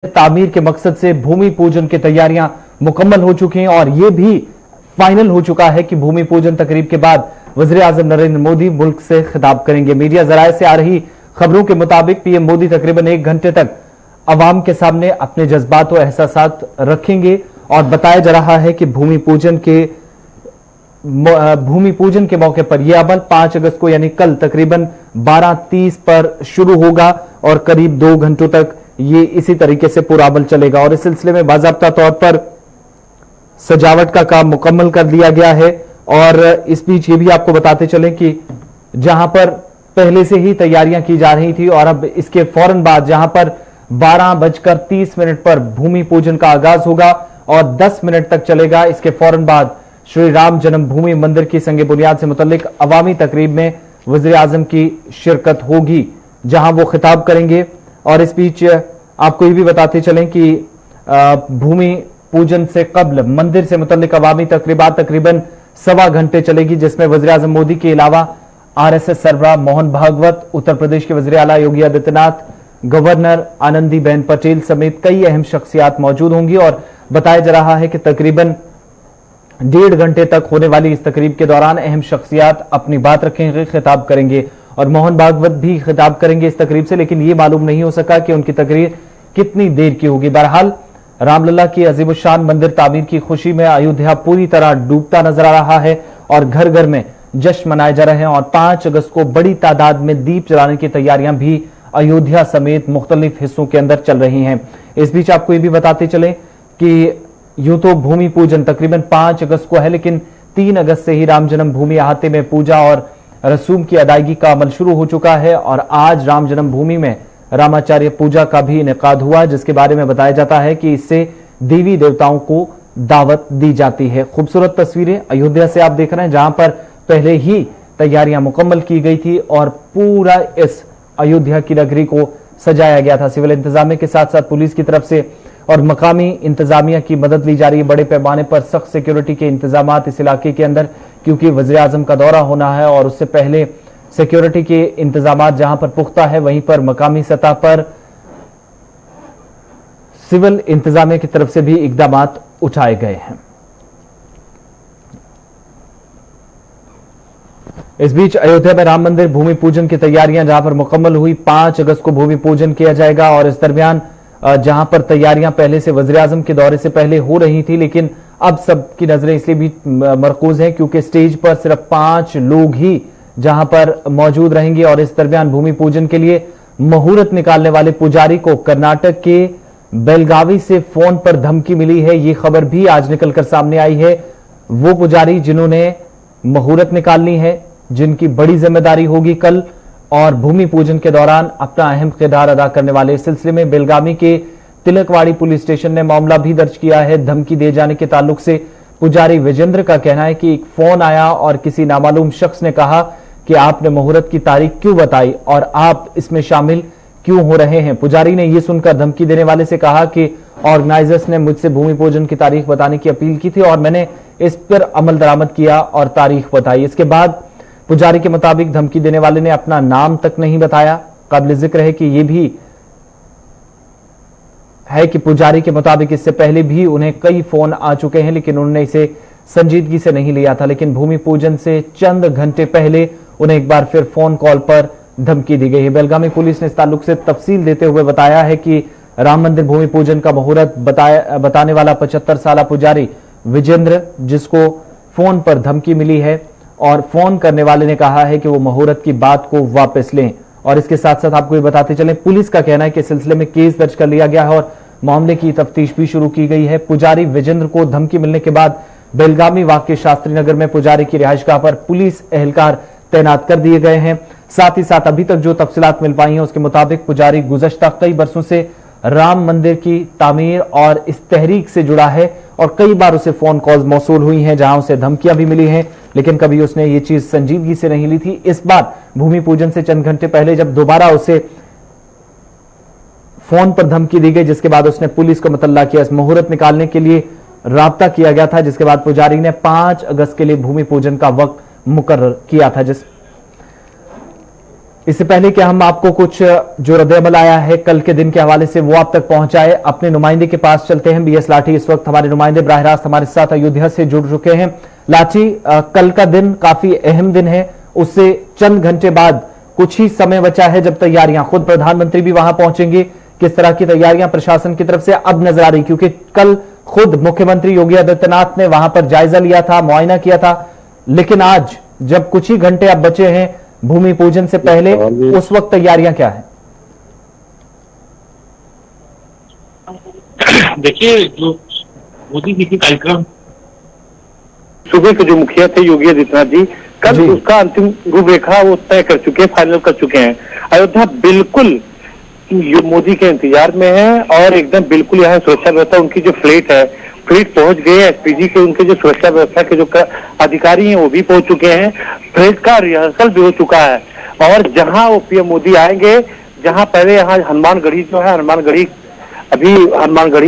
तामीर के मकसद से भूमि पूजन की तैयारियां मुकम्मल हो चुकी हैं और यह भी फाइनल हो चुका है कि भूमि पूजन तकरीब के बाद वज़ीर आज़म नरेंद्र मोदी मुल्क से खिताब करेंगे। मीडिया जराये से आ रही खबरों के मुताबिक पीएम मोदी तकरीबन 1 घंटे तक अवाम के सामने अपने जज्बात और एहसासात रखेंगे और बताया जा रहा है कि भूमि पूजन के मौके पर यह अमल 5 अगस्त को यानी कल तकरीबन 12:30 पर शुरू होगा और करीब 2 घंटों तक ये इसी तरीके से पूरा अमल चलेगा। और इस सिलसिले में बाज़ाब्ता तौर पर सजावट का काम मुकम्मल कर दिया गया है। और इस बीच ये भी आपको बताते चलें कि जहां पर पहले से ही तैयारियां की जा रही थी और अब इसके फौरन बाद जहां पर 12:30 पर भूमि पूजन का आगाज होगा और 10 मिनट तक चलेगा। इसके फौरन बाद श्री राम जन्मभूमि मंदिर की संगे बुनियाद से मुतल्लिक अवामी तकरीब में वज़ीर आज़म की शिरकत होगी, जहां वो खिताब करेंगे। और इस बीच आपको ये भी बताते चलें कि भूमि पूजन से कबल मंदिर से मुतल्लिक अवामी तकरीबात तकरीबन 1.25 घंटे चलेगी, जिसमें वज़ीर आज़म मोदी के अलावा आरएसएस सरबराह मोहन भागवत, उत्तर प्रदेश के वज़ीर आला योगी आदित्यनाथ, गवर्नर आनंदीबेन पटेल समेत कई अहम शख्सियात मौजूद होंगी। और बताया जा रहा है कि तकरीबन 1.5 घंटे तक होने वाली इस तकरीब के दौरान अहम शख्सियात अपनी बात रखेंगे, खिताब करेंगे और मोहन भागवत भी खिताब करेंगे इस तकरीब से, लेकिन यह मालूम नहीं हो सका कि उनकी तकरीर कितनी देर की होगी। बहरहाल रामलला की अजीमुशान मंदिर तामीर की खुशी में अयोध्या पूरी तरह डूबता नजर आ रहा है और घर घर में जश्न मनाए जा रहे हैं और 5 अगस्त को बड़ी तादाद में दीप जलाने की तैयारियां भी अयोध्या समेत मुख्तलिफ हिस्सों के अंदर चल रही हैं। इस बीच आपको ये भी बताते चले कि यूं तो भूमि पूजन तकरीबन 5 अगस्त को है, लेकिन 3 अगस्त से ही राम जन्मभूमि अहाते में पूजा और रसूम की अदायगी का अमल शुरू हो चुका है। और आज राम जन्मभूमि में रामाचार्य पूजा का भी इनेकाद हुआ, जिसके बारे में बताया जाता है कि इससे देवी देवताओं को दावत दी जाती है। खूबसूरत तस्वीरें अयोध्या से आप देख रहे हैं, जहां पर पहले ही तैयारियां मुकम्मल की गई थी और पूरा इस अयोध्या की नगरी को सजाया गया था। सिविल इंतजामिया के साथ साथ पुलिस की तरफ से और मकामी इंतजामिया की मदद ली जा रही है। बड़े पैमाने पर सख्त सिक्योरिटी के इंतजाम इस इलाके के अंदर, क्योंकि वज़ीर आज़म का दौरा होना है और उससे पहले सिक्योरिटी के इंतजाम जहां पर पुख्ता है, वहीं पर मकामी सतह पर सिविल इंतजामिया की तरफ से भी इकदाम उठाए गए हैं। इस बीच अयोध्या में राम मंदिर भूमि पूजन की तैयारियां जहां पर मुकम्मल हुई, 5 अगस्त को भूमि पूजन किया जाएगा। और इस दरमियान जहां पर तैयारियां पहले से वज़ीर आज़म के दौरे से पहले हो रही थी, लेकिन अब सबकी नजरें इसलिए भी मरकूज हैं क्योंकि स्टेज पर सिर्फ 5 लोग ही जहां पर मौजूद रहेंगे। और इस दरमियान भूमि पूजन के लिए मुहूर्त निकालने वाले पुजारी को कर्नाटक के बेलगावी से फोन पर धमकी मिली है। यह खबर भी आज निकलकर सामने आई है। वो पुजारी जिन्होंने मुहूर्त निकालनी है, जिनकी बड़ी जिम्मेदारी होगी कल और भूमि पूजन के दौरान अपना अहम किरदार अदा करने वाले, इस सिलसिले में बेलगावी के तिलकवाड़ी पुलिस स्टेशन ने मामला भी दर्ज किया है। धमकी दिए जाने के ताल्लुक से पुजारी विजेंद्र का कहना है कि एक फोन आया और किसी नामालूम शख्स ने कहा कि आपने मुहूर्त की तारीख क्यों बताई और आप इसमें शामिल क्यों हो रहे हैं। पुजारी ने यह सुनकर धमकी देने वाले से कहा कि ऑर्गेनाइजर्स ने मुझसे भूमि पूजन की तारीख बताने की अपील की थी और मैंने इस पर अमल दरामद किया और तारीख बताई। इसके बाद पुजारी के मुताबिक धमकी देने वाले ने अपना नाम तक नहीं बताया। काबिल जिक्र है कि यह भी है कि पुजारी के मुताबिक इससे पहले भी उन्हें कई फोन आ चुके हैं, लेकिन उन्होंने इसे संजीदगी से नहीं लिया था। लेकिन भूमि पूजन से चंद घंटे पहले उन्हें एक बार फिर फोन कॉल पर धमकी दी गई है। बेलगावी पुलिस ने इस ताल्लुक से तफसील देते हुए बताया है कि राम मंदिर भूमि पूजन का मुहूर्त बताने वाला 75 साला पुजारी विजेंद्र, जिसको फोन पर धमकी मिली है और फोन करने वाले ने कहा है कि वो मुहूर्त की बात को वापस लें। और इसके साथ साथ आपको ये बताते चलें, पुलिस का कहना है कि सिलसिले में केस दर्ज कर लिया गया है और मामले की तफ्तीश भी शुरू की गई है। पुजारी विजेंद्र को धमकी मिलने के बाद बेलगावी वाक्य शास्त्री नगर में पुजारी की रिहाइशगाह पर पुलिस एहलकार तैनात कर दिए गए हैं। साथ ही साथ अभी तक जो तफसीलात मिल पाई हैं उसके मुताबिक पुजारी गुज़श्ता कई बरसों से राम मंदिर की तामीर और इस तहरीक से जुड़ा है और कई बार उसे फोन कॉल्स मौसूल हुई हैं जहां उसे धमकियां भी मिली हैं, लेकिन कभी उसने ये चीज संजीदगी से नहीं ली थी। इस बार भूमि पूजन से चंद घंटे पहले जब दोबारा उसे फोन पर धमकी दी गई, जिसके बाद उसने पुलिस को मुतल्ला किया, इस मुहूर्त निकालने के लिए राब्ता किया गया था, जिसके बाद पुजारी ने 5 अगस्त के लिए भूमि पूजन का वक्त मुकर्रर किया था। इससे पहले कि हम आपको कुछ जो रद्द-ए-अमल आया है कल के दिन के हवाले से वो आप तक पहुंचाए, अपने नुमाइंदे के पास चलते हैं। बीएस लाठी इस वक्त हमारे नुमाइंदे बराह रास्त हमारे साथ अयोध्या से जुड़ चुके हैं। लाठी, कल का दिन काफी अहम दिन है, उससे चंद घंटे बाद कुछ ही समय बचा है जब तैयारियां, खुद प्रधानमंत्री भी वहां पहुंचेंगे, किस तरह की तैयारियां प्रशासन की तरफ से अब नजर आ रही, क्योंकि कल खुद मुख्यमंत्री योगी आदित्यनाथ ने वहां पर जायजा लिया था, मुआयना किया था, लेकिन आज जब कुछ ही घंटे अब बचे हैं भूमि पूजन से पहले, उस वक्त तैयारियां क्या है? देखिए, जो मोदी जी के कार्यक्रम सूबे के जो मुखिया थे योगी आदित्यनाथ जी, कल उसका अंतिम रूपरेखा वो तय कर चुके हैं, फाइनल कर चुके हैं। अयोध्या बिल्कुल मोदी के इंतजार में है और एकदम बिल्कुल यहाँ सुरक्षा व्यवस्था, उनकी जो फ्लीट पहुंच गई है, एसपीजी के उनके जो सुरक्षा व्यवस्था के जो अधिकारी हैं वो भी पहुंच चुके हैं। फ्लीट का रिहर्सल भी हो चुका है और जहां वो पीएम मोदी आएंगे, जहां पहले यहाँ हनुमानगढ़ी जो है, हनुमानगढ़ी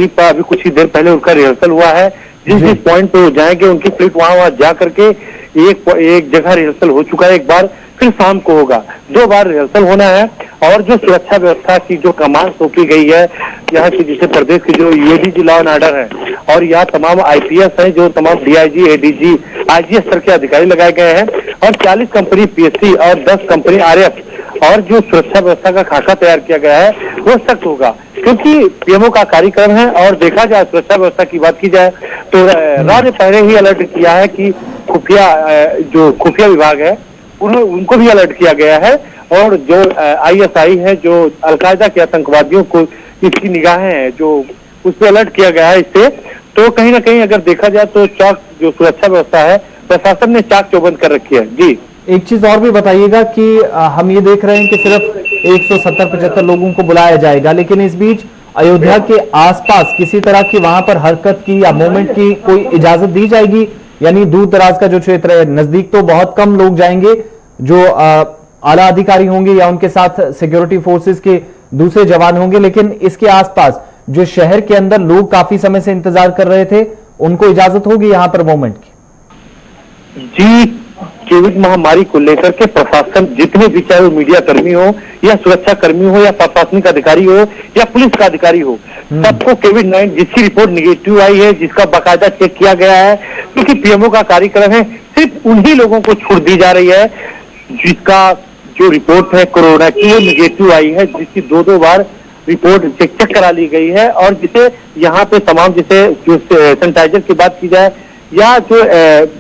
पर अभी कुछ ही देर पहले उनका रिहर्सल हुआ है। जिस पॉइंट पे वो जाएंगे उनकी फ्लीट वहां जा करके एक जगह रिहर्सल हो चुका है, एक बार, फिर शाम को होगा, 2 बार रिहर्सल होना है। और जो सुरक्षा व्यवस्था की जो कमान सौंपी गई है यहाँ की, जिसे प्रदेश की जो एडीजी लॉ एंड ऑर्डर है और यहाँ तमाम आईपीएस हैं, जो तमाम डीआईजी, एडीजी, आईजीएस स्तर के अधिकारी लगाए गए हैं और 40 कंपनी पीएससी और 10 कंपनी आरएफ, और जो सुरक्षा व्यवस्था का खाका तैयार किया गया है वो सख्त होगा, क्योंकि पीएमओ का कार्यक्रम है। और देखा जाए सुरक्षा व्यवस्था की बात की जाए तो राव ने पहले ही अलर्ट किया है कि जो खुफिया विभाग है उनको भी अलर्ट किया गया है, और जो आईएसआई है, जो अलकायदा के आतंकवादियों को इसकी निगाहें हैं, जो उस पर अलर्ट किया गया है इससे। तो कहीं ना कहीं अगर देखा जाए तो जो सुरक्षा व्यवस्था है प्रशासन ने चाक चौबंद कर रखी है। जी, एक चीज और भी बताइएगा कि हम ये देख रहे हैं कि सिर्फ 170-75 लोगों को बुलाया जाएगा, लेकिन इस बीच अयोध्या के आसपास किसी तरह की वहां पर हरकत की या मूवमेंट की कोई इजाजत दी जाएगी? यानी दूर दराज का जो क्षेत्र है, नजदीक तो बहुत कम लोग जाएंगे, जो आला अधिकारी होंगे या उनके साथ सिक्योरिटी फोर्सेस के दूसरे जवान होंगे, लेकिन इसके आसपास जो शहर के अंदर लोग काफी समय से इंतजार कर रहे थे, उनको इजाजत होगी यहां पर मूवमेंट की? जी, कोविड महामारी को लेकर के प्रशासन जितने भी, चाहे वो मीडिया कर्मी हो या सुरक्षा कर्मी हो या प्रशासनिक अधिकारी हो या पुलिस का अधिकारी हो, सबको कोविड-19 जिसकी रिपोर्ट निगेटिव आई है, जिसका बाकायदा चेक किया गया है, क्योंकि पीएमओ का कार्यक्रम है, सिर्फ उन्हीं लोगों को छूट दी जा रही है जिसका जो रिपोर्ट है कोरोना की वो निगेटिव आई है, जिसकी 2-2 बार रिपोर्ट चेक करा ली गई है, और जिसे यहाँ पे तमाम, जिसे जो सैनिटाइजर की बात की जाए या जो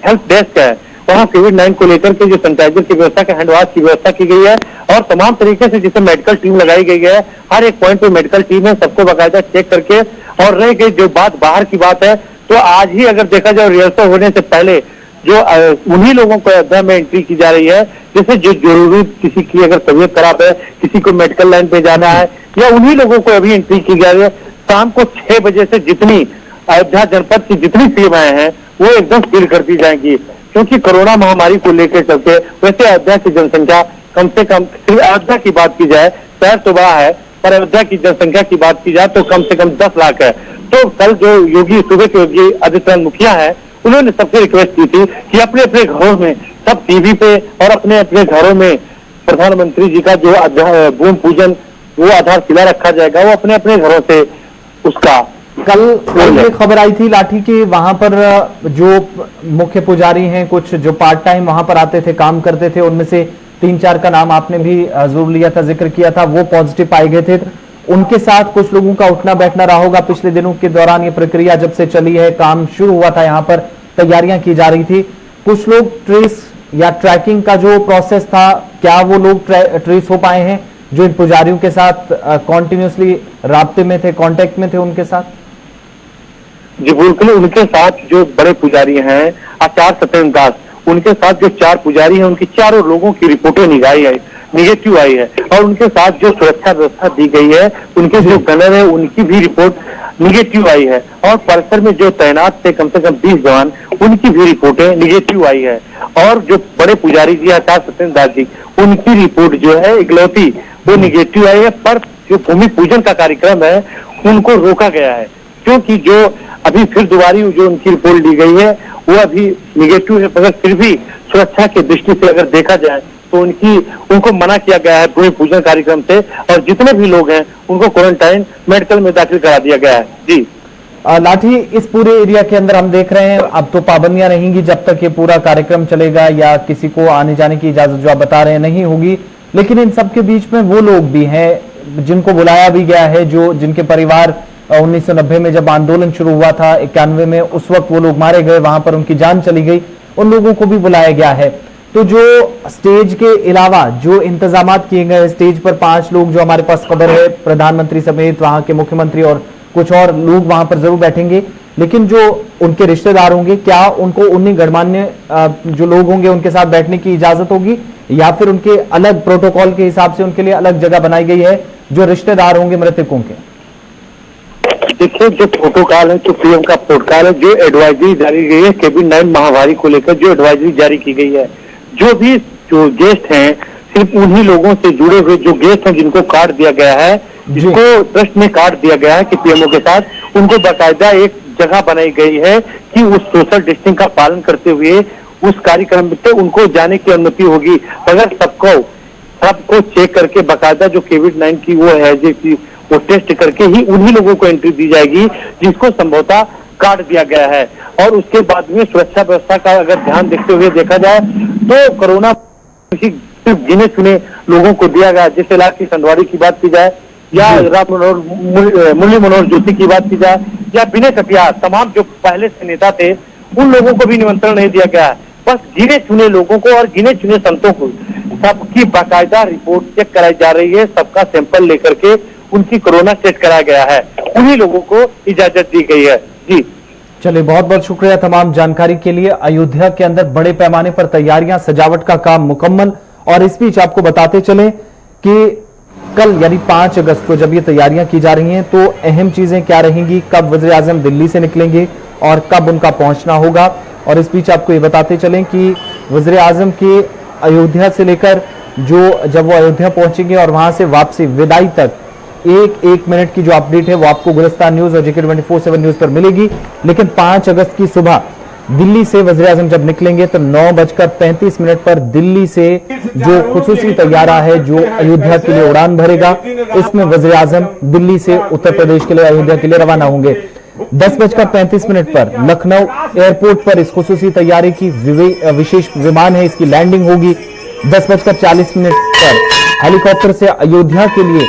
हेल्प डेस्क है, वहाँ कोविड-19 को लेकर के जो सैनिटाइजर की व्यवस्था, हैंड वॉश की व्यवस्था की गई है, और तमाम तरीके से जिसे मेडिकल टीम लगाई गई है, हर एक पॉइंट पे मेडिकल टीम है, सबको बाकायदा चेक करके। और रह गई जो बात बाहर की बात है, तो आज ही अगर देखा जाए रिहर्सल होने से पहले जो उन्हीं लोगों को अयोध्या में एंट्री की जा रही है, जैसे जो जरूरी, किसी की अगर तबीयत खराब है, किसी को मेडिकल लाइन पे जाना है, या उन्हीं लोगों को अभी एंट्री की जा रही है। शाम को 6 बजे से जितनी अयोध्या जनपद की जितनी सेवाएं हैं वो एकदम सील कर दी जाएंगी, क्योंकि कोरोना महामारी को लेकर चलते। वैसे अयोध्या की जनसंख्या कम से कम, सिर्फ अयोध्या की बात की जाए, शहर तो बड़ा है, पर अयोध्या की जनसंख्या की बात की जाए तो कम से कम 10 लाख है। तो कल जो सूबे के योगी आदित्यनाथ मुखिया है, उन्होंने सबसे रिक्वेस्ट की थी कि अपने अपने घरों में, सब टीवी पे और अपने अपने घरों में प्रधानमंत्री जी का जो भूमि पूजन वो आधारशिला रखा जाएगा, वो अपने अपने घरों से उसका। कल ये खबर आई थी लाठी की, वहां पर जो मुख्य पुजारी हैं, कुछ जो पार्ट टाइम वहां पर आते थे, काम करते थे, उनमें से 3-4 का नाम आपने भी जरूर लिया था, जिक्र किया था, वो पॉजिटिव पाए गए थे। उनके साथ कुछ लोगों का उठना बैठना रहा होगा पिछले दिनों के दौरान। ये प्रक्रिया जब से चली है, काम शुरू हुआ था, यहाँ पर तैयारियां की जा रही थी, कुछ लोग ट्रेस या ट्रैकिंग का जो प्रोसेस था, क्या वो लोग ट्रेस हो पाए हैं जो इन पुजारियों के साथ कॉन्टिन्यूसली राब्ते में थे, कांटेक्ट में थे उनके साथ? जी बिल्कुल, उनके साथ जो बड़े पुजारी हैं आचार्य सत्येंद्र दास, उनके साथ जो 4 पुजारी हैं, उनकी चारों लोगों की रिपोर्टें निगेटिव आई है, और उनके साथ जो सुरक्षा व्यवस्था दी गई है, उनके जो गनर है उनकी भी रिपोर्ट निगेटिव आई है, और परिसर में जो तैनात थे कम से कम 20 जवान, उनकी भी रिपोर्टें निगेटिव आई है। और जो बड़े पुजारी जी आचार्य सत्येंद्र दास जी, उनकी रिपोर्ट जो है इकलौती वो निगेटिव आई है, पर जो भूमि पूजन का कार्यक्रम है उनको रोका गया है, क्योंकि जो अभी फिर दोबारा जो उनकी रिपोर्ट ली गई है वो अभी निगेटिव है, मगर फिर भी सुरक्षा की दृष्टि से अगर देखा जाए तो उनको मना किया गया है भूमि पूजन कार्यक्रम से, और जितने भी लोग हैं उनको क्वारंटाइन मेडिकल में दाखिल करा दिया गया है। जी लाठी, इस पूरे एरिया के अंदर हम देख रहे हैं अब तो पाबंदियां रहेंगी जब तक ये पूरा कार्यक्रम चलेगा, या किसी को आने जाने की इजाजत जो आप बता रहे हैं नहीं होगी, लेकिन इन सब के बीच में वो लोग भी हैं जिनको बुलाया भी गया है, जो जिनके परिवार 1990 में जब आंदोलन शुरू हुआ था, 91 में, उस वक्त वो लोग मारे गए, वहां पर उनकी जान चली गई, उन लोगों को भी बुलाया गया है। तो जो स्टेज के अलावा जो इंतजाम किए गए, स्टेज पर 5 लोग जो हमारे पास खबर है, प्रधानमंत्री समेत वहां के मुख्यमंत्री और कुछ और लोग वहां पर जरूर बैठेंगे, लेकिन जो उनके रिश्तेदार होंगे, क्या उनको उन्हीं गणमान्य जो लोग होंगे उनके साथ बैठने की इजाजत होगी, या फिर उनके अलग प्रोटोकॉल के हिसाब से उनके लिए अलग जगह बनाई गई है जो रिश्तेदार होंगे मृतकों के? देखिए, जो प्रोटोकॉल है, जो पीएम का प्रोटोकॉल है, जो एडवाइजरी जारी की गई है कोविड-19 महामारी को लेकर, जो एडवाइजरी जारी की गई है, जो गेस्ट हैं सिर्फ उन्हीं लोगों से जुड़े हुए जो गेस्ट हैं जिनको कार्ड दिया गया है, जिसको ट्रस्ट में कार्ड दिया गया है कि पीएमओ के साथ, उनको बाकायदा एक जगह बनाई गई है कि उस सोशल डिस्टेंसिंग का पालन करते हुए उस कार्यक्रम में उनको जाने की अनुमति होगी। अगर सबको चेक करके बाकायदा जो कोविड-19 की वो है वो टेस्ट करके ही उन्हीं लोगों को एंट्री दी जाएगी जिसको संभवतः कार्ड दिया गया है। और उसके बाद में सुरक्षा व्यवस्था का अगर ध्यान देखते हुए देखा जाए तो कोरोना सिर्फ गिने चुने लोगों को दिया गया, जैसे लाठी संडवारी की बात की जाए, या मुरली मनोहर जोशी की बात की जाए, या विनय कटियार, तमाम जो पहले से नेता थे उन लोगों को भी निमंत्रण नहीं दिया गया है। बस गिने चुने लोगों को और गिने चुने संतों को सबकी बाकायदा रिपोर्ट चेक कराई जा रही है, सबका सैंपल लेकर के उनकी कोरोना टेस्ट कराया गया है, उन्हीं लोगों को इजाजत दी गई है। जी चलिए, बहुत बहुत शुक्रिया तमाम जानकारी के लिए। अयोध्या के अंदर बड़े पैमाने पर तैयारियां, सजावट का काम मुकम्मल, और इस बीच आपको बताते चले कि कल यानी 5 अगस्त को जब ये तैयारियां की जा रही हैं तो अहम चीजें क्या रहेंगी, कब वज़ीर आज़म दिल्ली से निकलेंगे और कब उनका पहुंचना होगा। और इस बीच आपको ये बताते चलें कि वज़ीर आज़म के अयोध्या से लेकर जब वो अयोध्या पहुंचेंगे और वहां से वापसी विदाई तक एक मिनट की जो अपडेट है वो आपको गुलिस्तान न्यूज और जेके 24/7 न्यूज पर मिलेगी। लेकिन 5 अगस्त की सुबह दिल्ली से वज़ीर आज़म जब निकलेंगे तो 9:35 पर दिल्ली से जो खुसूसी तैयारा है जो अयोध्या के लिए उड़ान भरेगा, इसमें वज़ीर आज़म दिल्ली से उत्तर प्रदेश के लिए अयोध्या के लिए रवाना होंगे। 10:35 पर लखनऊ एयरपोर्ट पर इस खुसूसी तैयारी की विशेष विमान है, इसकी लैंडिंग होगी। 10:40 पर हेलीकॉप्टर से अयोध्या के लिए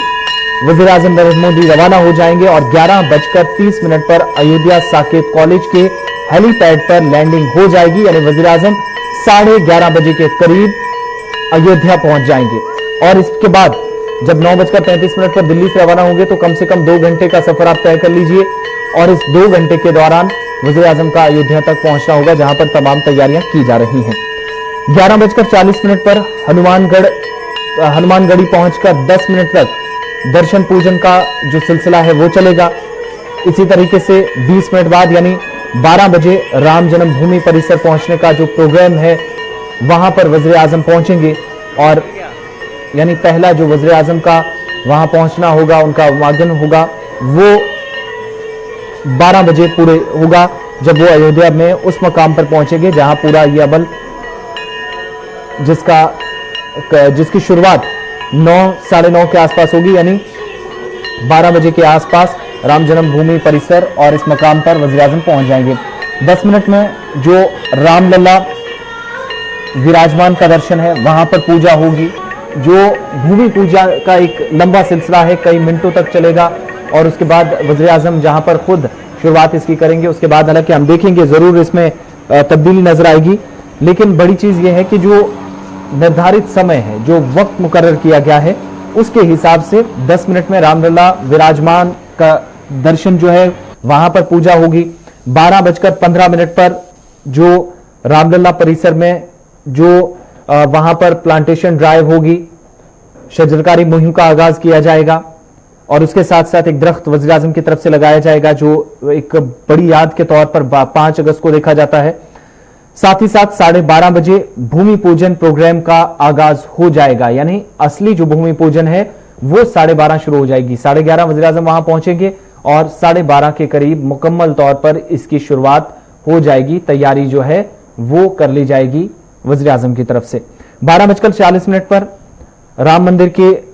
वज़ीर आज़म नरेंद्र मोदी रवाना हो जाएंगे और 11:30 पर अयोध्या साकेत कॉलेज के हेलीपैड पर लैंडिंग हो जाएगी, यानी वज़ीर आज़म 11:30 बजे के करीब अयोध्या पहुंच जाएंगे। और इसके बाद जब 9:35 पर दिल्ली से रवाना होंगे तो कम से कम 2 घंटे का सफर आप तय कर लीजिए, और इस 2 घंटे के दौरान वज़ीर आज़म का अयोध्या तक पहुंचना होगा जहां पर तमाम तैयारियां की जा रही हैं। 11:40 पर हनुमानगढ़ी पहुंचकर 10 मिनट तक दर्शन पूजन का जो सिलसिला है वो चलेगा। इसी तरीके से 20 मिनट बाद यानी 12 बजे राम जन्मभूमि परिसर पहुंचने का जो प्रोग्राम है वहां पर वज़ीर आज़म पहुंचेंगे, और यानी पहला जो वज़ीर आज़म का वहां पहुंचना होगा, उनका आगमन होगा, वो 12 बजे पूरे होगा जब वो अयोध्या में उस मकाम पर पहुंचेंगे जहां पूरा ये अमल जिसकी शुरुआत 9-9:30 के आसपास होगी, यानी 12 बजे के आसपास राम जन्मभूमि परिसर और इस मकाम पर वज़ीर आज़म पहुंच जाएंगे। 10 मिनट में जो रामलला विराजमान का दर्शन है वहां पर पूजा होगी, जो भूमि पूजा का एक लंबा सिलसिला है, कई मिनटों तक चलेगा, और उसके बाद वज़ीर आज़म जहां पर खुद शुरुआत इसकी करेंगे, उसके बाद हालांकि हम देखेंगे जरूर इसमें तब्दीली नजर आएगी, लेकिन बड़ी चीज यह है कि जो निर्धारित समय है, जो वक्त मुकर्रर किया गया है, उसके हिसाब से 10 मिनट में रामलला विराजमान का दर्शन जो है वहां पर पूजा होगी। 12:15 पर जो रामलला परिसर में जो वहां पर प्लांटेशन ड्राइव होगी, शजरकारी मुहिम का आगाज किया जाएगा, और उसके साथ साथ एक दरख्त वज़ीर आज़म की तरफ से लगाया जाएगा जो एक बड़ी याद के तौर पर 5 अगस्त को देखा जाता है। साथ ही साथ 12:30 बजे भूमि पूजन प्रोग्राम का आगाज हो जाएगा, यानी असली जो भूमि पूजन है वो 12:30 शुरू हो जाएगी। 11:30 वज़ीर आज़म वहां पहुंचेंगे और 12:30 के करीब मुकम्मल तौर पर इसकी शुरुआत हो जाएगी, तैयारी जो है वो कर ली जाएगी वज़ीर आज़म की तरफ से। 12:40 पर राम मंदिर की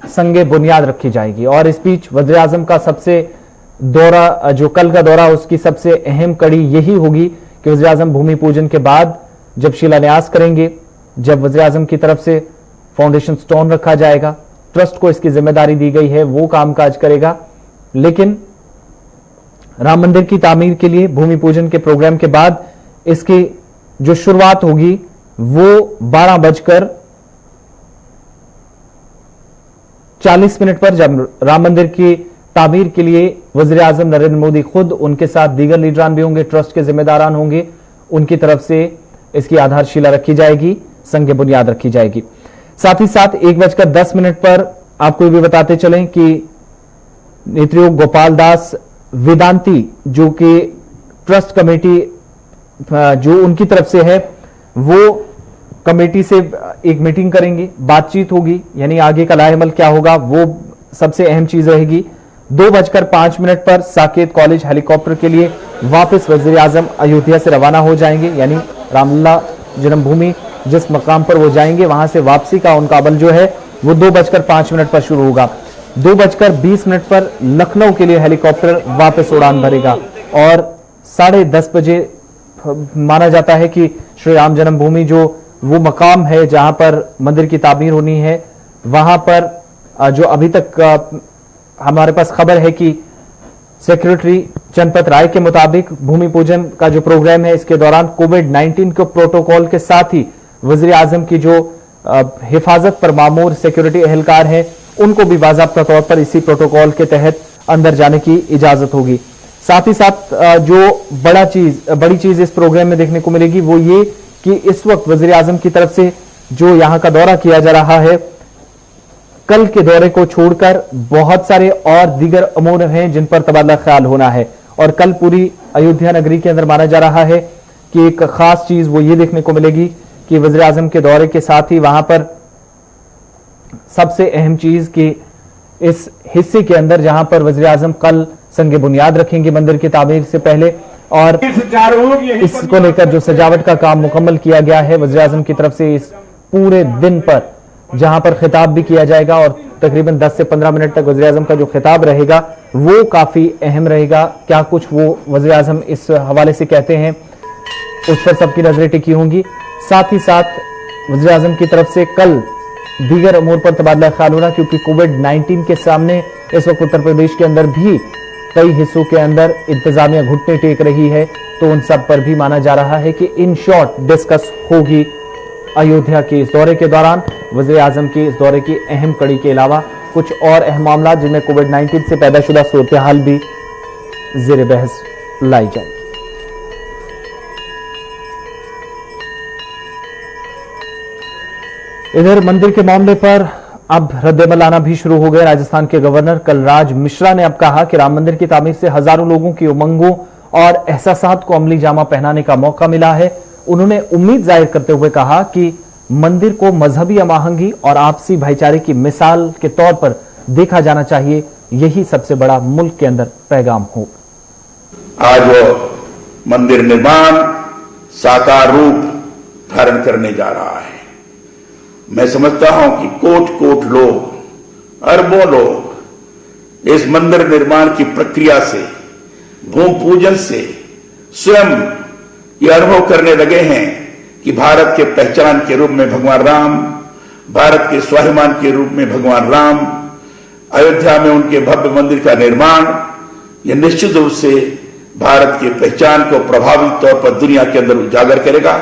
संगे बुनियाद रखी जाएगी और इस बीच वज़ीर आज़म का सबसे दौरा, जो कल का दौरा, उसकी सबसे अहम कड़ी यही होगी कि वज़ीर आज़म भूमि पूजन के बाद जब शिलान्यास करेंगे, जब वज़ीर आज़म की तरफ से फाउंडेशन स्टोन रखा जाएगा, ट्रस्ट को इसकी जिम्मेदारी दी गई है, वो कामकाज करेगा। लेकिन राम मंदिर की तामीर के लिए भूमि पूजन के प्रोग्राम के बाद इसकी जो शुरुआत होगी वो 12:40 पर, जब राम मंदिर की तामीर के लिए वज़ीर आज़म नरेंद्र मोदी खुद, उनके साथ दीगर लीडरान भी होंगे, ट्रस्ट के जिम्मेदारान होंगे, उनकी तरफ से इसकी आधारशिला रखी जाएगी, संग बुनियाद रखी जाएगी। साथ ही साथ 1:10 पर आपको ये भी बताते चलें कि नेत्रयोग गोपाल दास वेदांती, जो कि ट्रस्ट कमेटी जो उनकी तरफ से है, वो कमेटी से एक मीटिंग करेंगे, बातचीत होगी, यानी आगे का लाहेमल क्या होगा वो सबसे अहम चीज रहेगी। 2:05 पर साकेत कॉलेज हेलीकॉप्टर के लिए वापस वज़ीर आज़म अयोध्या से रवाना हो जाएंगे, यानी रामलला जन्मभूमि जिस मकाम पर वो जाएंगे वहां से वापसी का उनका अमल जो है वो 2:05 पर शुरू होगा। 2:20 पर लखनऊ के लिए हेलीकॉप्टर वापस उड़ान भरेगा और 10:30 बजे माना जाता है कि श्री राम जन्मभूमि जो वो मकाम है जहां पर मंदिर की तामीर होनी है, वहां पर जो अभी तक हमारे पास खबर है कि सेक्रेटरी चंपत राय के मुताबिक भूमि पूजन का जो प्रोग्राम है इसके दौरान कोविड-19 के प्रोटोकॉल के साथ ही वज़ीर आज़म की जो हिफाजत पर मामूर सिक्योरिटी एहलकार हैं उनको भी बाज़ाब्ता तौर पर इसी प्रोटोकॉल के तहत अंदर जाने की इजाजत होगी। साथ ही साथ जो बड़ी चीज इस प्रोग्राम में देखने को मिलेगी वो ये कि इस वक्त वज़ीर आज़म की तरफ से जो यहां का दौरा किया जा रहा है, कल के दौरे को छोड़कर बहुत सारे और दीगर अमूर हैं जिन पर तबादला ख्याल होना है। और कल पूरी अयोध्या नगरी के अंदर माना जा रहा है कि एक खास चीज वो ये देखने को मिलेगी कि वज़ीर आज़म के दौरे के साथ ही वहां पर सबसे अहम चीज कि इस हिस्से के अंदर जहां पर वज़ीर आज़म कल संगे बुनियाद रखेंगे मंदिर की तामीर से पहले, और इसको लेकर जो सजावट का काम मुकम्मल किया गया है वज़ीर आज़म की तरफ से, इस पूरे दिन पर जहां पर खिताब भी किया जाएगा और तकरीबन 10 से 15 मिनट तक वज़ीर आज़म का जो खिताब रहेगा वो काफी अहम रहेगा। क्या कुछ वो वज़ीर आज़म इस हवाले से कहते हैं उस पर सबकी नजरें टिकी होंगी। साथ ही साथ वज़ीर आज़म की तरफ से कल दीगर अमूर पर तबादला ख्याल होना, क्योंकि कोविड-19 के सामने इस वक्त उत्तर प्रदेश के अंदर भी कई हिस्सों के अंदर इंतजामिया घुटने टेक रही है, तो उन सब पर भी माना जा रहा है कि इन शॉर्ट डिस्कस होगी अयोध्या के इस दौरे के दौरान। वज़ीर आज़म के इस दौरे की अहम कड़ी के अलावा कुछ और अहम मामला जिनमें कोविड-19 से पैदाशुदा सूरत हाल भी ज़ेर बहस लाई जाएगी। इधर मंदिर के मामले पर अब रद्द-ए-अमल आना भी शुरू हो गए। राजस्थान के गवर्नर कलराज मिश्रा ने अब कहा कि राम मंदिर की तामीर से हजारों लोगों की उमंगों और एहसासात को अमली जामा पहनाने का मौका मिला है। उन्होंने उम्मीद जाहिर करते हुए कहा कि मंदिर को मजहबी अमाहंगी और आपसी भाईचारे की मिसाल के तौर पर देखा जाना चाहिए। यही सबसे बड़ा मुल्क के अंदर पैगाम हो। आज वो मंदिर निर्माण साकार रूप धारण करने जा रहा है। मैं समझता हूं कि कोट लोग, अरबों लोग इस मंदिर निर्माण की प्रक्रिया से, भूमि पूजन से स्वयं ये अनुभव करने लगे हैं कि भारत के पहचान के रूप में भगवान राम, भारत के स्वाभिमान के रूप में भगवान राम, अयोध्या में उनके भव्य मंदिर का निर्माण, यह निश्चित रूप से भारत की पहचान को प्रभावी तौर पर दुनिया के अंदर उजागर करेगा।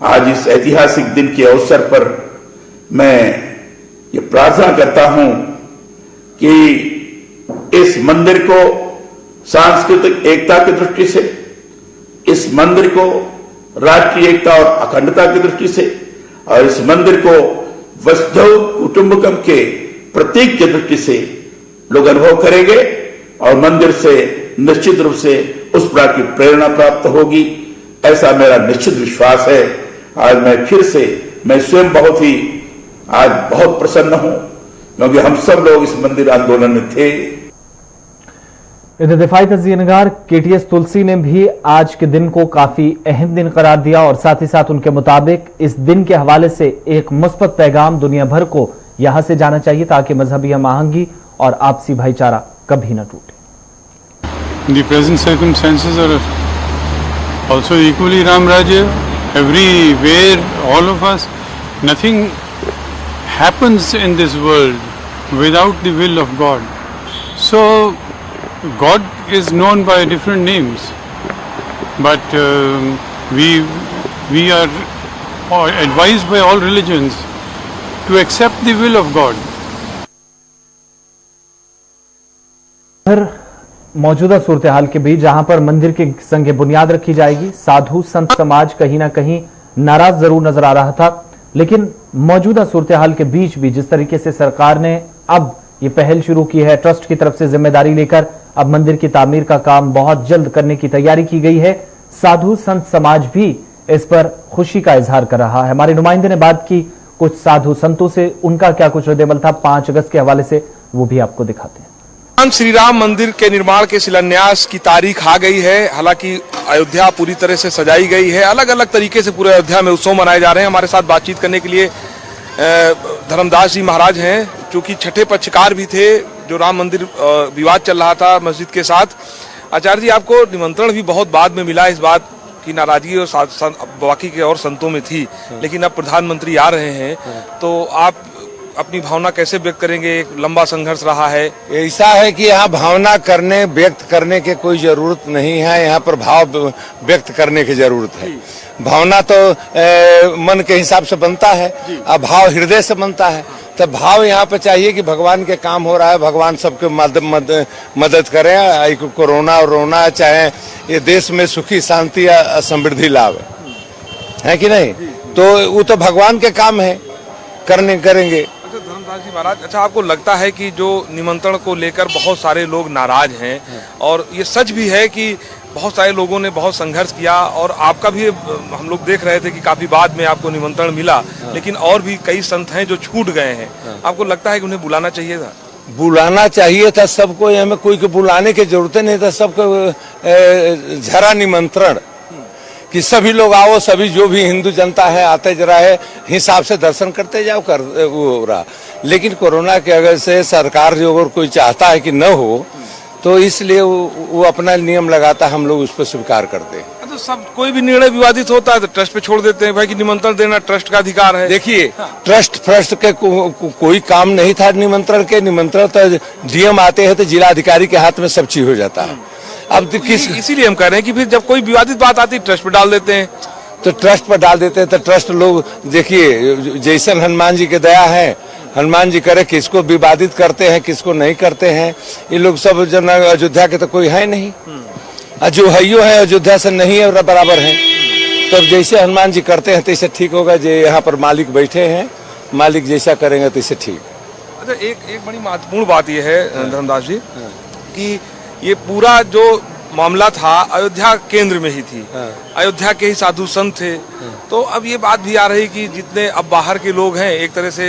आज इस ऐतिहासिक दिन के अवसर पर मैं ये प्रार्थना करता हूं कि इस मंदिर को सांस्कृतिक एकता की दृष्टि से, इस मंदिर को राष्ट्रीय एकता और अखंडता की दृष्टि से, और इस मंदिर को वसुधैव कुटुंबकम के प्रतीक की दृष्टि से लोग अनुभव करेंगे और मंदिर से निश्चित रूप से उस प्रकार की प्रेरणा प्राप्त होगी, ऐसा मेरा निश्चित विश्वास है। आज मैं स्वयं बहुत प्रसन्न हूं, क्योंकि हम सब लोग इस मंदिर आंदोलन में थे। इधर दिफाई तजियनगार केटीएस तुलसी ने भी आज के दिन को काफी अहम दिन करार दिया और साथ ही साथ उनके मुताबिक इस दिन के हवाले से एक मुस्बत पैगाम दुनिया भर को यहां से जाना चाहिए ताकि मजहबी हमआहंगी और आपसी भाईचारा कभी न टूटे। The present circumstances are also equally Ram Rajya. Everywhere, all of us, nothing happens in this world without the will of God. So, God is known by different names, but we are advised by all religions to accept the will of God. मौजूदा सूरत हाल के बीच जहां पर मंदिर की संग बुनियाद रखी जाएगी, साधु संत समाज कहीं ना कहीं नाराज जरूर नजर आ रहा था, लेकिन मौजूदा सूरत हाल के बीच भी जिस तरीके से सरकार ने अब ये पहल शुरू की है, ट्रस्ट की तरफ से जिम्मेदारी लेकर अब मंदिर की तामीर का काम बहुत जल्द करने की तैयारी की गई है। साधु संत समाज भी इस पर खुशी का इजहार कर रहा है। हमारे नुमाइंदे ने बात की कुछ साधु संतों से, उनका क्या कुछ रद्द-ए-अमल था 5 अगस्त के हवाले से, वो भी आपको दिखाते हैं। भगवान श्री राम मंदिर के निर्माण के शिलान्यास की तारीख आ गई है। हालांकि अयोध्या पूरी तरह से सजाई गई है, अलग अलग तरीके से पूरे अयोध्या में उत्सव मनाए जा रहे हैं। हमारे साथ बातचीत करने के लिए धर्मदास जी महाराज हैं, जो कि छठे पक्षकार भी थे जो राम मंदिर विवाद चल रहा था मस्जिद के साथ। आचार्य जी, आपको निमंत्रण भी बहुत बाद में मिला, इस बात की नाराजगी और बाकी के और संतों में थी, लेकिन अब प्रधानमंत्री आ रहे हैं, तो आप अपनी भावना कैसे व्यक्त करेंगे? एक लंबा संघर्ष रहा है। ऐसा है कि यहाँ भावना करने व्यक्त करने के कोई जरूरत नहीं है, यहाँ पर भाव व्यक्त करने की जरूरत है। भावना तो मन के हिसाब से बनता है, अब भाव हृदय से बनता है, तो भाव यहाँ पे चाहिए कि भगवान के काम हो रहा है, भगवान सबके मदद करें, कोरोना और रोना, चाहे ये देश में सुखी शांति या समृद्धि लाभ है कि नहीं, तो वो तो भगवान के काम है, करेंगे। धर्मदास जी महाराज, अच्छा, आपको लगता है कि जो निमंत्रण को लेकर बहुत सारे लोग नाराज हैं, और ये सच भी है कि बहुत सारे लोगों ने बहुत संघर्ष किया, और आपका भी हम लोग देख रहे थे कि काफी बाद में आपको निमंत्रण मिला, लेकिन और भी कई संत हैं जो छूट गए हैं। आपको लगता है कि उन्हें बुलाना चाहिए था? बुलाना चाहिए था सबको, हमें कोई को बुलाने की जरूरत नहीं था, सबको झरा निमंत्रण कि सभी लोग आओ, सभी जो भी हिंदू जनता है आते जरा है हिसाब से दर्शन करते जाओ, कर वो हो रहा। लेकिन कोरोना के वजह से सरकार जो अगर कोई चाहता है कि न हो, तो इसलिए वो अपना नियम लगाता, हम लोग उस पर स्वीकार करते हैं। तो सब कोई भी निर्णय विवादित होता है तो ट्रस्ट पे छोड़ देते हैं भाई कि निमंत्रण देना ट्रस्ट का अधिकार है। देखिए, ट्रस्ट के कोई काम नहीं था निमंत्रण के, निमंत्रण तो डीएम आते हैं तो जिलाधिकारी के हाथ में सब चीज हो जाता है। अब तो इसीलिए हम कह रहे हैं कि फिर जब कोई विवादित बात आती है ट्रस्ट पे डाल देते हैं, तो ट्रस्ट पर डाल देते हैं, तो ट्रस्ट लोग देखिए, जैसन हनुमान जी की दया है, हनुमान जी करे किसको विवादित करते हैं किसको नहीं करते हैं। ये लोग सब जन अयोध्या के तो कोई है नहीं, जो हइयो है अयोध्या से नहीं है, बराबर है। तो जैसे हनुमान जी करते हैं तैसे ठीक होगा। जो यहाँ पर मालिक बैठे हैं, मालिक जैसा करेंगे तैसे ठीक। अच्छा, एक बड़ी महत्वपूर्ण बात यह है धर्मदास जी कि ये पूरा जो मामला था अयोध्या केंद्र में ही थी, अयोध्या के ही साधु संत थे, तो अब ये बात भी आ रही कि जितने अब बाहर के लोग हैं एक तरह से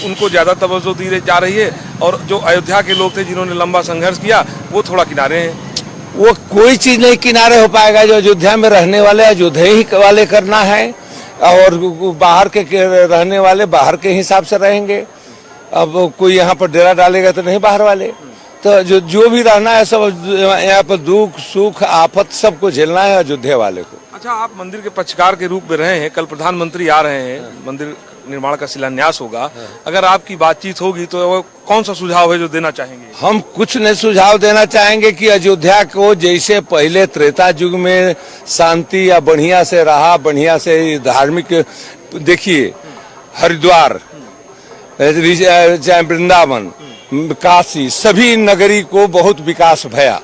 उनको ज्यादा तवज्जो दी जा रही है, और जो अयोध्या के लोग थे जिन्होंने लंबा संघर्ष किया वो थोड़ा किनारे हैं। वो कोई चीज नहीं किनारे हो पाएगा, जो अयोध्या में रहने वाले अयोध्या ही वाले करना है, और बाहर के रहने वाले बाहर के हिसाब से रहेंगे। अब कोई यहाँ पर डेरा डालेगा तो नहीं बाहर वाले, तो जो भी रहना है सब यहाँ पर दुख सुख आफत सबको झेलना है अयोध्या वाले को। अच्छा, आप मंदिर के पक्षकार के रूप में रहे हैं, कल प्रधानमंत्री आ रहे हैं, मंदिर निर्माण का शिलान्यास होगा, अगर आपकी बातचीत होगी तो कौन सा सुझाव है जो देना चाहेंगे? हम कुछ नहीं सुझाव देना चाहेंगे कि अयोध्या को जैसे पहले त्रेता युग में शांति या बढ़िया से रहा, बढ़िया से धार्मिक, देखिए हरिद्वार, वृंदावन, काशी, सभी नगरी को बहुत विकास भया,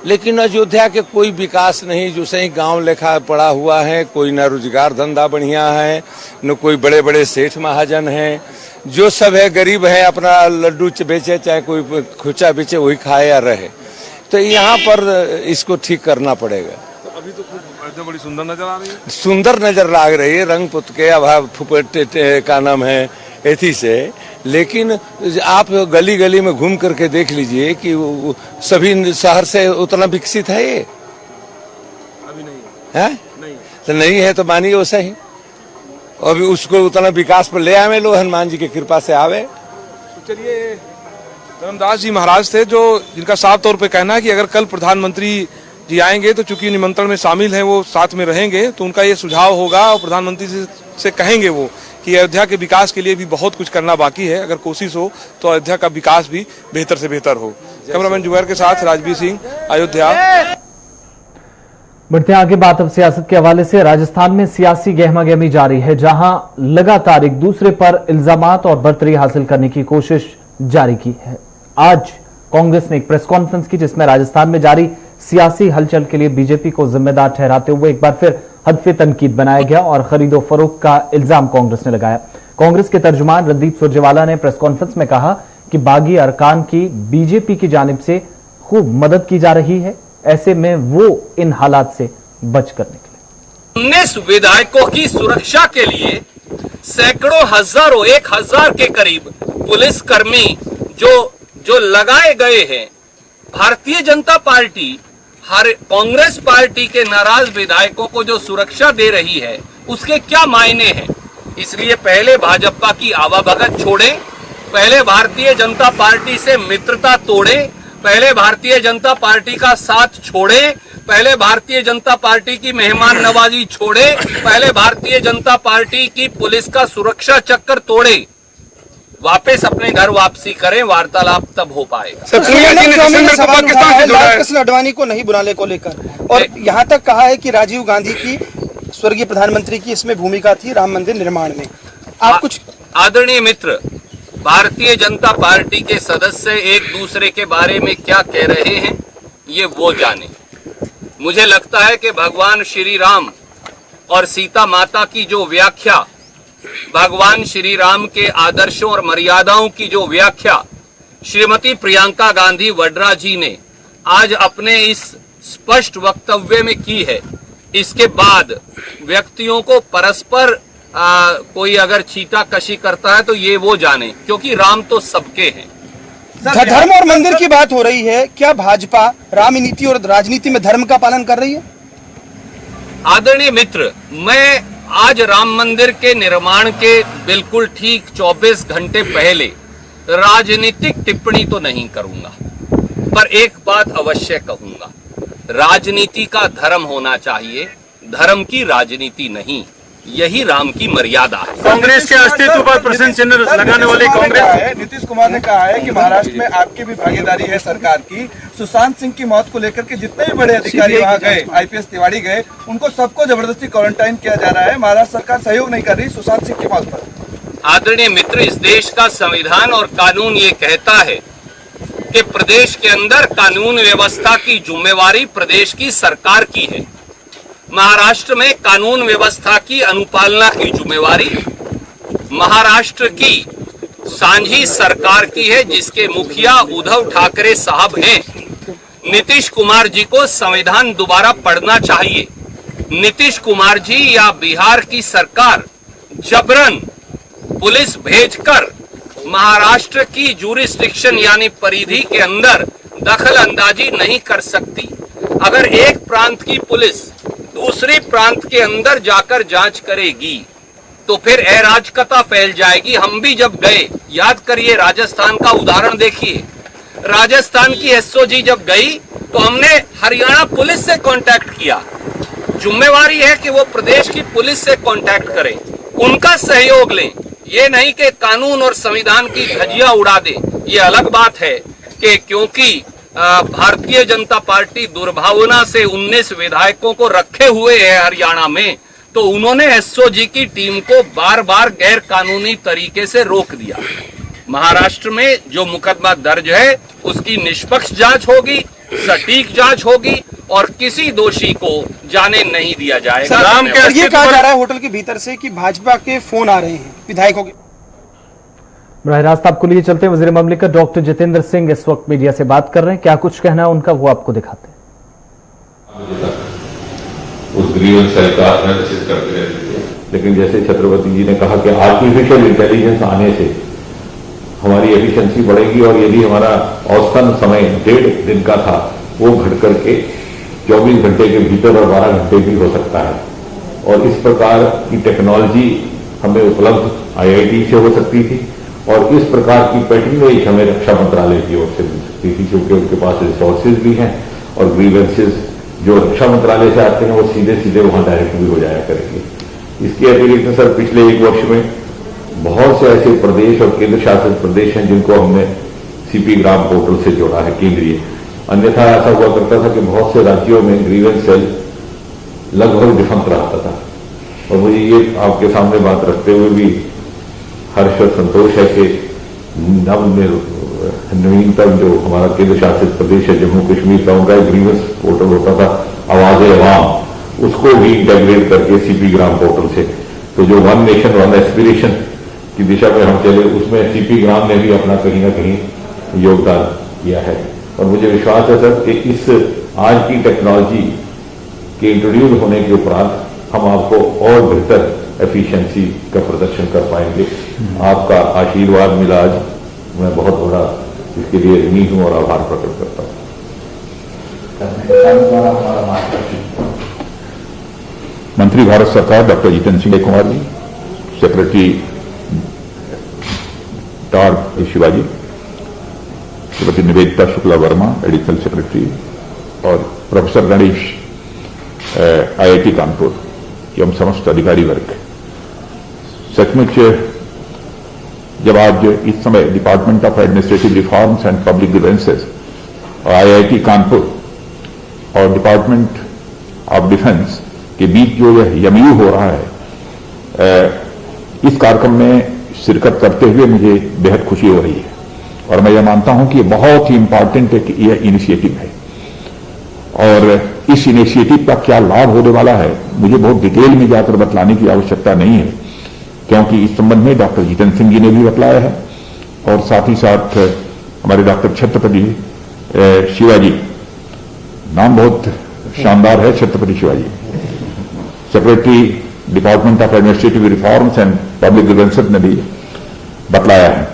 लेकिन अयोध्या के कोई विकास नहीं। जो सही गांव लेखा पड़ा हुआ है, कोई न रोजगार धंधा बढ़िया है, न कोई बड़े बड़े सेठ महाजन हैं, जो सब है गरीब है, अपना लड्डू बेचे चाहे कोई खुचा बेचे वही खाए या रहे। तो यहाँ पर इसको ठीक करना पड़ेगा। तो अभी तो खूब बड़ी सुंदर नजर आ रही है, सुंदर नजर लग रही है, रंग पुत के अभाव का नाम है एथी से लेकिन आप गली गली में घूम करके देख लीजिए कि सभी शहर से उतना विकसित है ये, अभी नहीं है नहीं तो नहीं है तो मानिए वैसा ही। अभी उसको उतना विकास पर ले आवे लोग, हनुमान जी की कृपा से आवे। तो चलिए, धर्मदास जी महाराज थे जो जिनका साफ तौर पे कहना है कि अगर कल प्रधानमंत्री जी आएंगे तो चूंकि निमंत्रण में शामिल हैं, वो साथ में रहेंगे, तो उनका ये सुझाव होगा और प्रधानमंत्री से कहेंगे वो कि अयोध्या के विकास के लिए भी बहुत कुछ करना बाकी है, अगर कोशिश हो तो अयोध्या का विकास भी बेहतर से बेहतर हो। कैमरामैन जुबैर के साथ राजवीर सिंह, अयोध्या। बढ़ते हैं आगे, बात अब सियासत के हवाले से। राजस्थान में सियासी गहमागहमी जारी है, जहां लगातार एक दूसरे पर इल्जामात और बर्तरी हासिल करने की कोशिश जारी की है। आज कांग्रेस ने एक प्रेस कॉन्फ्रेंस की, जिसमें राजस्थान में जारी सियासी हलचल के लिए बीजेपी को जिम्मेदार ठहराते हुए एक बार फिर हदफे तनकीद बनाया गया और खरीदो फरोख्त का इल्जाम कांग्रेस ने लगाया। कांग्रेस के तर्जुमान रणदीप सुरजेवाला ने प्रेस कॉन्फ्रेंस में कहा कि बागी अरकान की बीजेपी की जानिब से खूब मदद की जा रही है, ऐसे में वो इन हालात से बचकर निकले। 19 विधायकों की सुरक्षा के लिए सैकड़ों हजारों 1000 के करीब पुलिसकर्मी जो लगाए गए हैं। भारतीय जनता पार्टी हर कांग्रेस पार्टी के नाराज विधायकों को जो सुरक्षा दे रही है, उसके क्या मायने हैं। इसलिए पहले भाजपा की आवाभगत छोड़ें, पहले भारतीय जनता पार्टी से मित्रता तोड़ें, पहले भारतीय जनता पार्टी का साथ छोड़ें, पहले भारतीय जनता पार्टी की मेहमान नवाजी छोड़ें, पहले भारतीय जनता पार्टी की पुलिस का सुरक्षा चक्कर तोड़ें, वापस अपने घर वापसी करें, वार्तालाप तब हो पाएगा। कृष्ण अडवाणी को नहीं बुलाने को लेकर और यहाँ तक कहा है कि राजीव गांधी की, स्वर्गीय प्रधानमंत्री की इसमें भूमिका थी राम मंदिर निर्माण में। आप कुछ आदरणीय मित्र, भारतीय जनता पार्टी के सदस्य एक दूसरे के बारे में क्या कह रहे हैं ये वो जाने। मुझे लगता है कि भगवान श्री राम और सीता माता की जो व्याख्या, भगवान श्री राम के आदर्शों और मर्यादाओं की जो व्याख्या श्रीमती प्रियंका गांधी वड्रा जी ने आज अपने इस स्पष्ट वक्तव्य में की है, इसके बाद व्यक्तियों को परस्पर कोई अगर छींटाकशी करता है तो ये वो जाने, क्योंकि राम तो सबके हैं। धर्म और मंदिर की बात हो रही है, क्या भाजपा राम नीति और राजनीति में धर्म का पालन कर रही है? आदरणीय मित्र, मैं आज राम मंदिर के निर्माण के बिल्कुल ठीक 24 घंटे पहले राजनीतिक टिप्पणी तो नहीं करूंगा, पर एक बात अवश्य कहूंगा, राजनीति का धर्म होना चाहिए, धर्म की राजनीति नहीं। यही राम की मर्यादा है। कांग्रेस के अस्तित्व पर प्रश्न चिन्ह लगाने वाली कांग्रेस। नीतीश कुमार ने कहा है कि महाराष्ट्र में आपकी भी भागीदारी है सरकार की। सुशांत सिंह की मौत को लेकर के जितने भी बड़े अधिकारी वहाँ गए, आईपीएस तिवारी गए, उनको सबको जबरदस्ती क्वारंटाइन किया जा रहा है। महाराष्ट्र सरकार सहयोग नहीं कर रही सुशांत सिंह की मौत पर। आदरणीय मित्र, इस देश का संविधान और कानून ये कहता है कि प्रदेश के अंदर कानून व्यवस्था की जिम्मेवारी प्रदेश की सरकार की है। महाराष्ट्र में कानून व्यवस्था की अनुपालना की जिम्मेवारी महाराष्ट्र की सांझी सरकार की है, जिसके मुखिया उद्धव ठाकरे साहब हैं। नीतीश कुमार जी को संविधान दोबारा पढ़ना चाहिए। नीतीश कुमार जी या बिहार की सरकार जबरन पुलिस भेजकर महाराष्ट्र की जुरिस्डिक्शन यानी परिधि के अंदर दखल अंदाजी नहीं कर सकती। अगर एक प्रांत की पुलिस दूसरे प्रांत के अंदर जाकर जांच करेगी तो फिर अराजकता फैल जाएगी। हम भी जब गए, याद करिए, राजस्थान का उदाहरण देखिए, राजस्थान की एसओजी जब गई तो हमने हरियाणा पुलिस से कांटेक्ट किया। जिम्मेवारी है कि वो प्रदेश की पुलिस से कांटेक्ट करें, उनका सहयोग लें, ये नहीं कि कानून और संविधान की धज्जियां उड़ा दें। ये अलग बात है कि क्योंकि भारतीय जनता पार्टी दुर्भावना से 19 विधायकों को रखे हुए है हरियाणा में, तो उन्होंने एसओजी की टीम को बार बार गैर कानूनी तरीके से रोक दिया। महाराष्ट्र में जो मुकदमा दर्ज है उसकी निष्पक्ष जांच होगी, सटीक जांच होगी और किसी दोषी को जाने नहीं दिया जाएगा। ये कहा जा रहा है होटल के भीतर से कि भाजपा के फोन आ रहे हैं विधायकों के। बराह रास्त आपको लिए चलते हैं, वजीर ममलिकत डॉक्टर जितेंद्र सिंह इस वक्त मीडिया से बात कर रहे हैं। क्या कुछ कहना है उनका, वो आपको दिखाते हैं। उस ग्रीवेंस सेल का एनालिसिस करते रहते थे, लेकिन जैसे छत्रपति जी ने कहा कि आर्टिफिशियल इंटेलिजेंस आने से हमारी एफिशिएंसी बढ़ेगी और यदि हमारा औसतन समय 1.5 दिन का था वो घट करके 24 घंटे के भीतर और 12 घंटे भी हो सकता है। और इस प्रकार की टेक्नोलॉजी हमें उपलब्ध IIT से हो सकती थी और इस प्रकार की पैटर्नेज हमें रक्षा मंत्रालय की ओर से मिल सकती थी, क्योंकि उनके पास रिसोर्सेज भी हैं और ग्रीवेंसेज जो रक्षा मंत्रालय से आते हैं वो सीधे सीधे वहां डायरेक्ट भी हो जाया करेंगे। इसके अतिरिक्त सर पिछले 1 वर्ष में बहुत से ऐसे प्रदेश और केंद्र शासित प्रदेश हैं जिनको हमने CP ग्राम पोर्टल से जोड़ा है केंद्रीय। अन्यथा ऐसा हुआ करता था कि बहुत से राज्यों में ग्रीवेंस सेल लगभग डिफंक्ट रहता था। और मुझे ये आपके सामने बात रखते हुए भी हर्ष और संतोष है कि नवीनतम जो हमारा केंद्र शासित प्रदेश है जम्मू कश्मीर का, उनका ग्रीवेंस पोर्टल होता था आवाज़-ए-अवाम, उसको भी इंटेग्रेट करके CP ग्राम पोर्टल से, तो जो वन नेशन वन एस्पिरेशन की दिशा में हम चले उसमें CP ग्राम ने भी अपना कहीं ना कहीं योगदान किया है। और मुझे विश्वास है सर कि इस आज की टेक्नोलॉजी के इंट्रोड्यूस होने के उपरांत हम आपको और बेहतर एफिशिएंसी का प्रदर्शन कर पाएंगे। आपका आशीर्वाद मिला आज, मैं बहुत बड़ा इसके लिए ऋणी हूं और आभार प्रकट करता हूं। मंत्री भारत सरकार डॉक्टर जितेंद्र सिंह कुमार जी, सेक्रेटरी डॉ शिवाजी, श्रीमती निवेदिता शुक्ला वर्मा एडिशनल सेक्रेटरी और प्रोफेसर गणेश IIT कानपुर एवं समस्त अधिकारी वर्ग, सचमुच जब आज इस समय department of administrative reforms and public grievances और IIT कानपुर और डिपार्टमेंट ऑफ डिफेंस के बीच जो यह MOU हो रहा है, इस कार्यक्रम में शिरकत करते हुए मुझे बेहद खुशी हो रही है और मैं यह मानता हूं कि बहुत ही इंपॉर्टेंट है कि यह इनिशिएटिव है। और इस इनिशिएटिव का क्या लाभ होने वाला है मुझे बहुत डिटेल में जाकर बतलाने की आवश्यकता नहीं है, क्योंकि इस संबंध में डॉक्टर जितेंद्र सिंह जी ने भी बतलाया है और साथ ही साथ हमारे डॉक्टर छत्रपति शिवाजी, नाम बहुत शानदार है, Chhatrapati Shivaji, secretary department of administrative reforms and public grievances ने भी बतलाया है।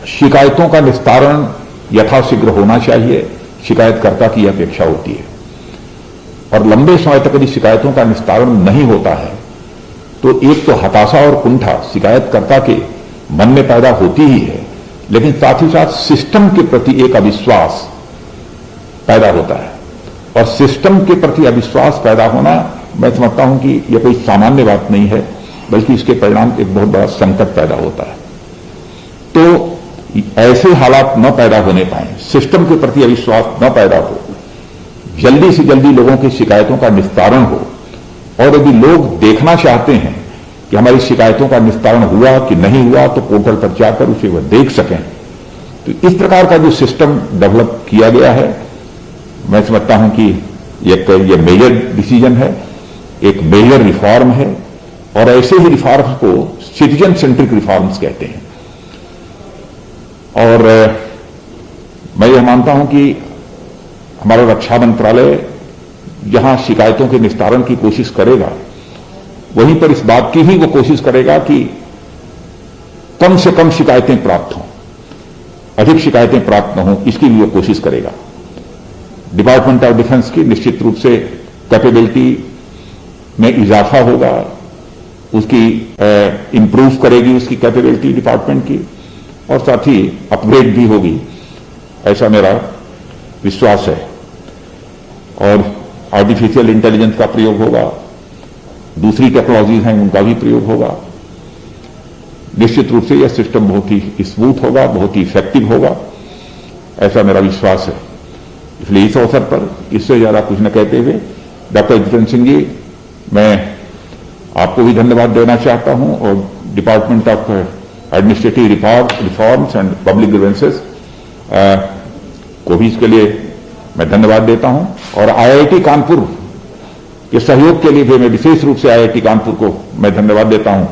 शिकायतों का निस्तारण यथाशीघ्र होना चाहिए, शिकायतकर्ता की अपेक्षा होती है। और लंबे समय तक यदि शिकायतों का निस्तारण नहीं होता है तो एक तो हताशा और कुंठा शिकायतकर्ता के मन में पैदा होती ही है, लेकिन साथ ही साथ सिस्टम के प्रति एक अविश्वास पैदा होता है। और सिस्टम के प्रति अविश्वास पैदा होना, मैं समझता हूं कि यह कोई सामान्य बात नहीं है, बल्कि इसके परिणाम एक बहुत बड़ा संकट पैदा होता है। तो ऐसे हालात न पैदा होने पाए, सिस्टम के प्रति अविश्वास न पैदा हो, जल्दी से जल्दी लोगों की शिकायतों का निस्तारण हो। और यदि लोग देखना चाहते हैं कि हमारी शिकायतों का निस्तारण हुआ कि नहीं हुआ, तो पोर्टल पर जाकर उसे वह देख सकें। तो इस प्रकार का जो सिस्टम डेवलप किया गया है, मैं समझता हूं कि ये मेजर डिसीजन है, एक मेजर रिफॉर्म है। और ऐसे ही रिफॉर्म्स को सिटीजन सेंट्रिक रिफॉर्म्स कहते हैं। और मैं यह मानता हूं कि हमारा रक्षा मंत्रालय जहां शिकायतों के निस्तारण की कोशिश करेगा, वहीं पर इस बात की भी वो कोशिश करेगा कि कम से कम शिकायतें प्राप्त हों, अधिक शिकायतें प्राप्त न हों, इसकी भी वो कोशिश करेगा। डिपार्टमेंट ऑफ डिफेंस की निश्चित रूप से कैपेबिलिटी में इजाफा होगा, उसकी इंप्रूव करेगी उसकी कैपेबिलिटी डिपार्टमेंट की, और साथ ही अपग्रेड भी होगी, ऐसा मेरा विश्वास है। और आर्टिफिशियल इंटेलिजेंस का प्रयोग होगा, दूसरी टेक्नोलॉजीज हैं उनका भी प्रयोग होगा। निश्चित रूप से यह सिस्टम बहुत ही स्मूथ होगा, बहुत ही इफेक्टिव होगा, ऐसा मेरा विश्वास है। इसलिए इस अवसर पर इससे ज्यादा कुछ न कहते हुए डॉक्टर जितेंद्र सिंह जी, मैं आपको भी धन्यवाद देना चाहता हूं और department of administrative reforms and public grievances को भी इसके लिए मैं धन्यवाद देता हूं। और IIT कानपुर के सहयोग के लिए भी मैं विशेष रूप से IIT कानपुर को मैं धन्यवाद देता हूं,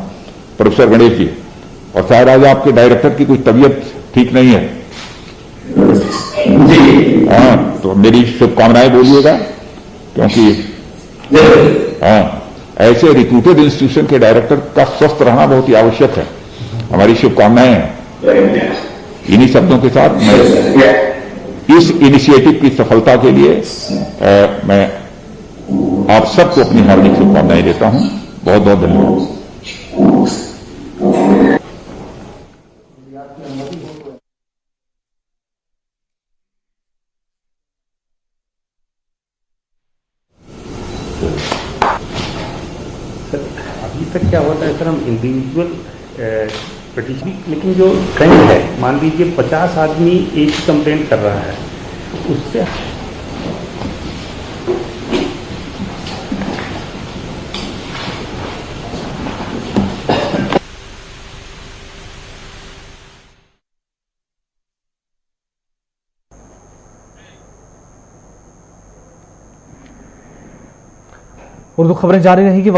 प्रोफेसर गणेश जी। और शायद आज आपके डायरेक्टर की कोई तबीयत ठीक नहीं है जी, हाँ, तो मेरी शुभकामनाएं बोलिएगा, क्योंकि हाँ, ऐसे रिप्यूटेड इंस्टीट्यूशन के डायरेक्टर का स्वस्थ रहना बहुत ही आवश्यक है। हमारी शुभकामनाएं हैं। इन्हीं शब्दों के साथ मैं इस इनिशिएटिव की सफलता के लिए मैं आप सबको अपनी हार्दिक शुभकामनाएं देता हूं। बहुत बहुत धन्यवाद। अभी तक क्या होता है सर, हम इंडिविजुअल पिटीशन, लेकिन जो ट्रेंड है, मान लीजिए 50 आदमी एक ही कंप्लेंट कर रहा है, उससे उर्दू खबरें जारी रहेगी।